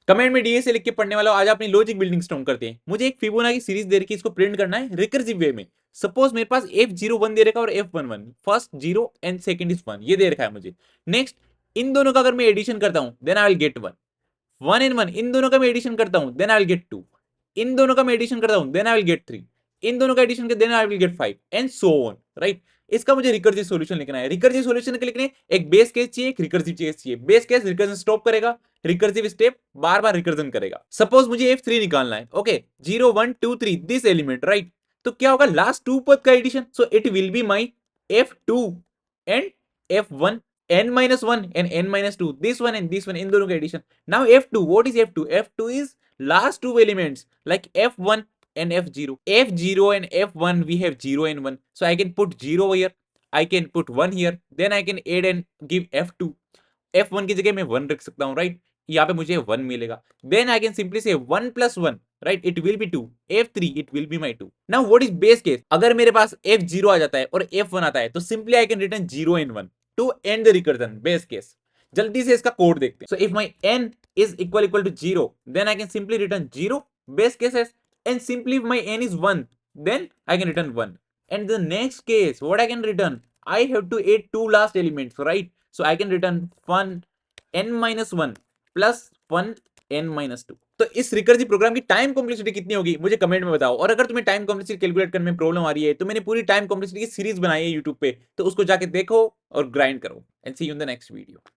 Comment में DA से लिख के पढ़ने वाला आज अपनी लॉजिक बिल्डिंग स्ट्रॉन्ग करते हैं। मुझे एक फिबोनाची सीरीज दे रखी है, इसको प्रिंट करना है रिकर्सिव वे में। सपोज मेरे पास F01 दे रखा है और F11, first 0 and second is 1, ये दे रखा है मुझे। नेक्स्ट इन दोनों का अगर मैं एडिशन करता हूं then I will get 1, 1 and 1 इन दोनों का मैं एडिशन करता हूं देन आई विल गेट 2, इन दोनों का मैं एडिशन करता हूं देन आई विल गेट 3, इन दोनों का एडिशन कर then I will get 5 and so on, right. इसका मुझे रिकर्सिव सॉल्यूशन लिखना है। रिकर्सिव सॉल्यूशन के लिखने एक बेस केस चाहिए, एक रिकर्सिव केस चाहिए। बेस केस रिकर्जन स्टॉप करेगा, रिकर्सिव स्टेप बार बार रिकर्जन करेगा। सपोज मुझे F3 निकालना है, ओके 0 1 2 3 दिस एलिमेंट, राइट। तो क्या होगा लास्ट टू पद का addition, so it will be my F2 and F1 n minus 1 and n minus 2, this one and this one, in दोनों का addition. now F2, what is F2? F2 is last two elements like F1 and F0, F0 and F1 we have 0 and 1, so I can put 0 here, I can put 1 here, then I can add and give F2, F1 की जगह मैं 1 रख सकता हूं, right. यहाँ पे मुझे 1 मिलेगा, then I can simply say 1 plus 1, right, it will be 2, F3 it will be my 2। now what is base case? अगर मेरे पास F0 आ जाता है और F1 आता है तो simply I can return 0 and 1 to end the recursion base case। जल्दी से इसका कोड देखते हैं। so if my n is equal to 0 then I can simply return 0 base cases, and simply if my n is 1 then I can return 1, and the next case what I can return, I have to add two last elements, right, so I can return 1 n minus 1 plus 1 n minus 2। तो इस recursive programme की time complexity कितनी होगी मुझे comment में बताओ। और अगर तुम्हें टाइम कॉम्प्लेक्सिटी कैलकुलेट करने में प्रॉब्लम आ रही है तो मैंने पूरी टाइम कॉम्प्लेक्सिटी की सीरीज बनाई है यूट्यूब पे, तो उसको जाके देखो और ग्राइंड करो। And see you in the next video.